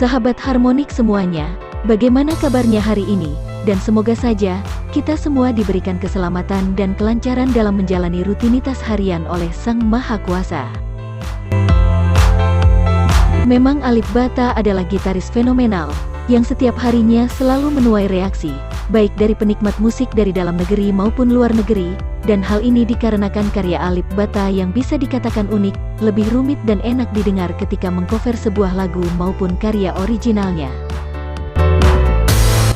Sahabat harmonik semuanya, bagaimana kabarnya hari ini? Dan semoga saja, kita semua diberikan keselamatan dan kelancaran dalam menjalani rutinitas harian oleh Sang Maha Kuasa. Memang Alip Ba Ta adalah gitaris fenomenal, yang setiap harinya selalu menuai reaksi, baik dari penikmat musik dari dalam negeri maupun luar negeri, dan hal ini dikarenakan karya Alip Ba Ta yang bisa dikatakan unik, lebih rumit dan enak didengar ketika mengcover sebuah lagu maupun karya originalnya.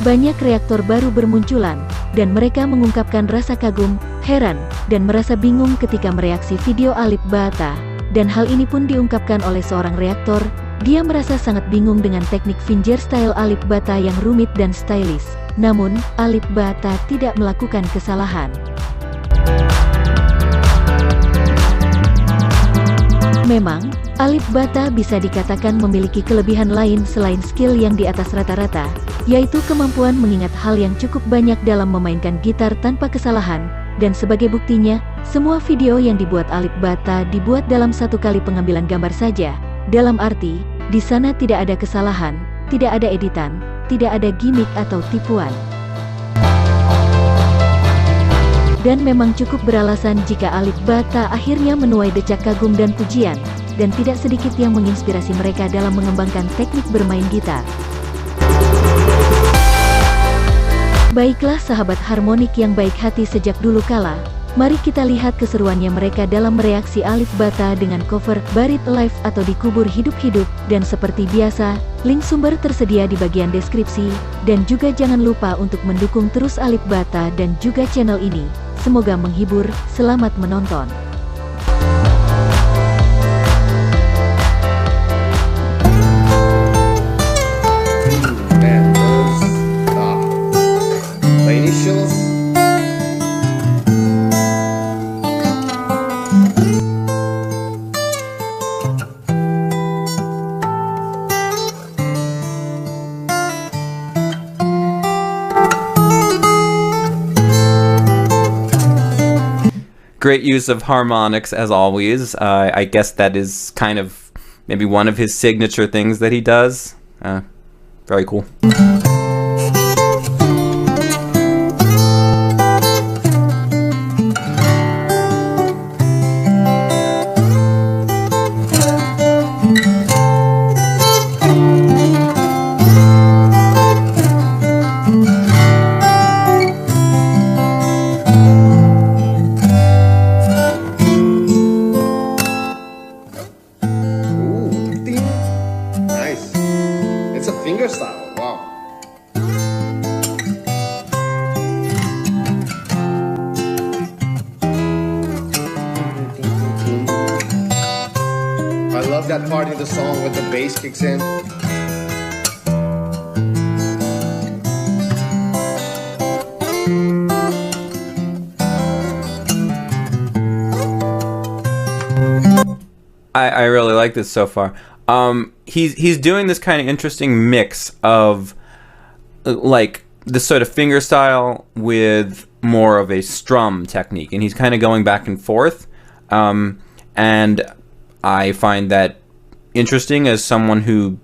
Banyak reaktor baru bermunculan, dan mereka mengungkapkan rasa kagum, heran, dan merasa bingung ketika mereaksi video Alip Ba Ta. Dan hal ini pun diungkapkan oleh seorang reaktor, dia merasa sangat bingung dengan teknik fingerstyle Alip Ba Ta yang rumit dan stylish. Namun, Alip Ba Ta tidak melakukan kesalahan. Memang, Alip Ba Ta bisa dikatakan memiliki kelebihan lain selain skill yang di atas rata-rata, yaitu kemampuan mengingat hal yang cukup banyak dalam memainkan gitar tanpa kesalahan, dan sebagai buktinya, semua video yang dibuat Alip Ba Ta dibuat dalam satu kali pengambilan gambar saja, dalam arti, di sana tidak ada kesalahan, tidak ada editan, tidak ada gimmick atau tipuan. Dan memang cukup beralasan jika Alip Ba Ta akhirnya menuai decak kagum dan pujian, dan tidak sedikit yang menginspirasi mereka dalam mengembangkan teknik bermain gitar. Baiklah sahabat harmonik yang baik hati sejak dulu kala, mari kita lihat keseruannya mereka dalam mereaksi Alip Ba Ta dengan cover Burried Alive atau Dikubur Hidup-Hidup, dan seperti biasa, link sumber tersedia di bagian deskripsi, dan juga jangan lupa untuk mendukung terus Alip Ba Ta dan juga channel ini. Semoga menghibur, selamat menonton. Great use of harmonics as always. I guess that is kind of maybe one of his signature things that he does. Very cool. Fingerstyle, wow. I love that part in the song when the bass kicks in. I really like this so far. He's doing this kind of interesting mix of like this sort of fingerstyle with more of a strum technique, and he's kind of going back and forth. And I find that interesting as someone who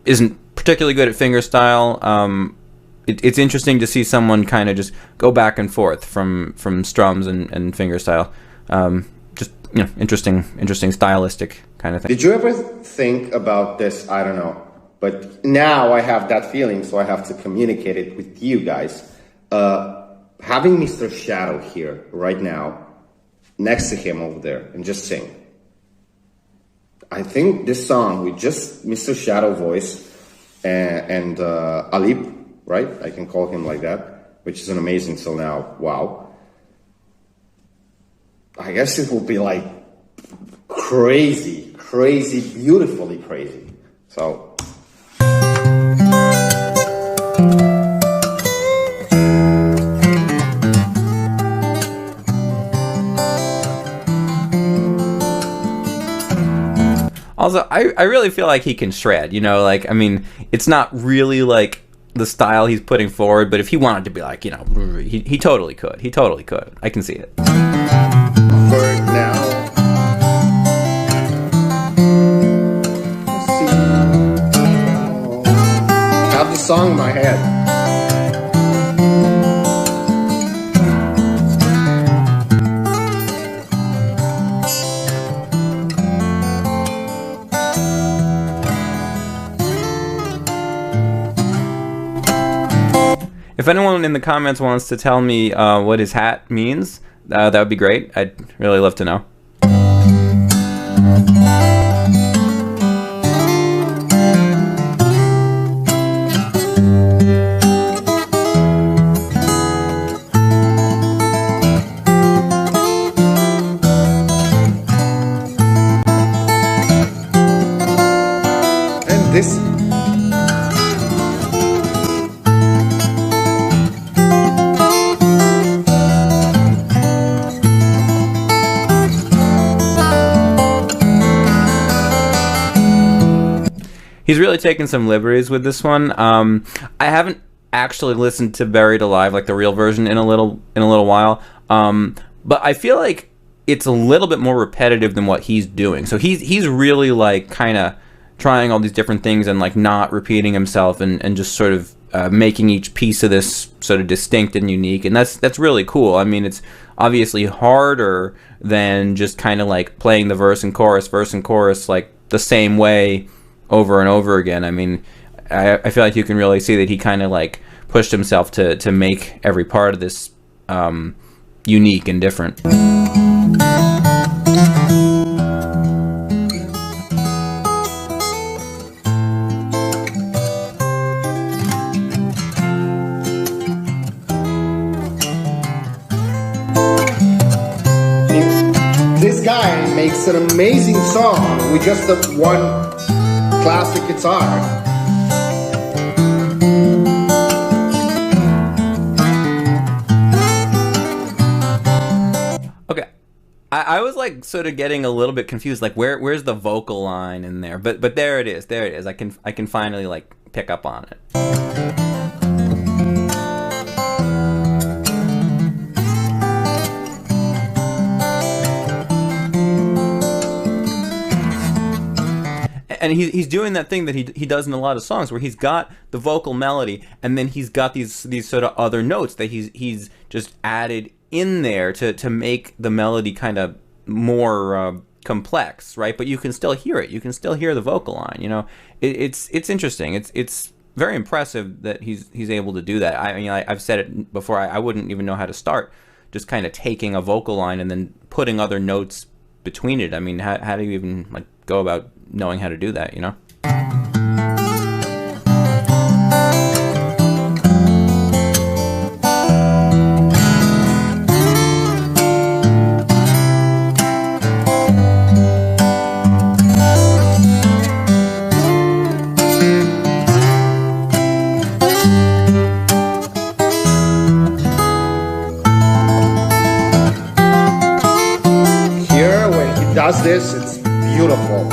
isn't particularly good at fingerstyle. It's interesting to see someone kind of just go back and forth from strums and fingerstyle. Just, you know, interesting stylistic kind of thing. Did you ever think about this? I don't know, but now I have that feeling, so I have to communicate it with you guys. Having Mr. Shadow here right now, next to him over there, and just sing. I think this song with just Mr. Shadow voice and Alip, right? I can call him like that, which is an amazing song now. Wow. I guess it will be like crazy, beautifully crazy. So. Also, I really feel like he can shred, you know, like, I mean, it's not really like the style he's putting forward, but if he wanted to be like, you know, he totally could. He totally could. I can see it. For now. Let's see. have the song in my head. If anyone in the comments wants to tell me what his hat means, that would be great. I'd really love to know. And this. He's really taken some liberties with this one. I haven't actually listened to Buried Alive, like the real version, in a little while. But I feel like it's a little bit more repetitive than what he's doing. So he's really like kind of trying all these different things and like not repeating himself and just sort of making each piece of this sort of distinct and unique. And that's really cool. I mean, it's obviously harder than just kind of like playing the verse and chorus like the same way over and over again. I mean, I feel like you can really see that he kind of like pushed himself to make every part of this unique and different. This guy makes an amazing song with just the one classic guitar. Okay, I was like sort of getting a little bit confused, like where's the vocal line in there? But there it is. I can finally like pick up on it. And he's doing that thing that he does in a lot of songs, where he's got the vocal melody, and then he's got these sort of other notes that he's just added in there to make the melody kind of more complex, right? But you can still hear it. You can still hear the vocal line. You know, it's interesting. It's very impressive that he's able to do that. I mean, I've said it before. I wouldn't even know how to start just kind of taking a vocal line and then putting other notes between it. I mean, how do you even like go about knowing how to do that, you know? Here, when he does this, it's beautiful.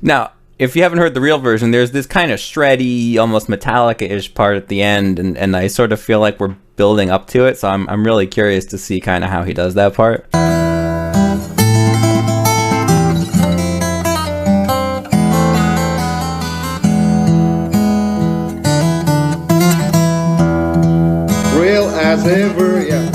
Now, if you haven't heard the real version, there's this kind of shreddy, almost Metallica-ish part at the end, and I sort of feel like we're building up to it, so I'm really curious to see kind of how he does that part. Real as ever, yeah.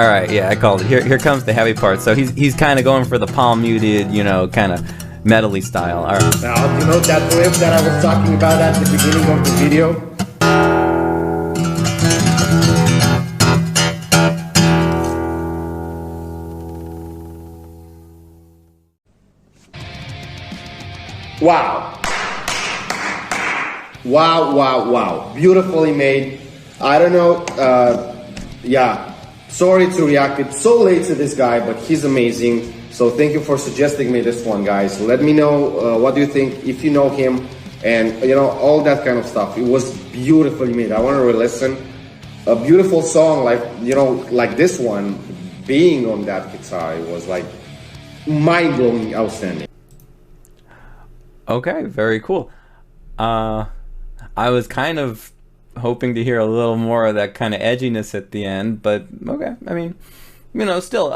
right. Yeah, I called it. Here comes the heavy part. So he's kind of going for the palm muted, you know, kind of metally style. All right. Now, you know that riff that I was talking about at the beginning of the video? Wow. Wow, wow, wow. Beautifully made. I don't know, yeah. Sorry to react it so late to this guy, but he's amazing. So thank you for suggesting me this one, guys. Let me know what do you think, if you know him, and you know, all that kind of stuff. It was beautifully made. I want to re-listen. A beautiful song, like, you know, like this one, being on that guitar, it was like mind-blowing, outstanding. Okay, very cool. I was kind of hoping to hear a little more of that kind of edginess at the end, but okay. I mean, you know, still,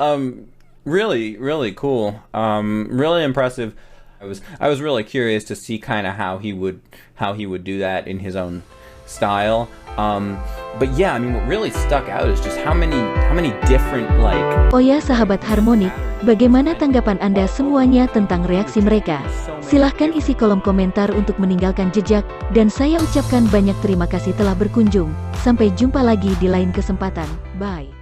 really, really cool. Really impressive. I was really curious to see kind of how he would do that in his own style. But yeah, I mean, what really stuck out is just how many different, like. Oh ya sahabat harmonik, bagaimana tanggapan Anda semuanya tentang reaksi mereka? Silahkan isi kolom komentar untuk meninggalkan jejak, dan saya ucapkan banyak terima kasih telah berkunjung. Sampai jumpa lagi di lain kesempatan. Bye.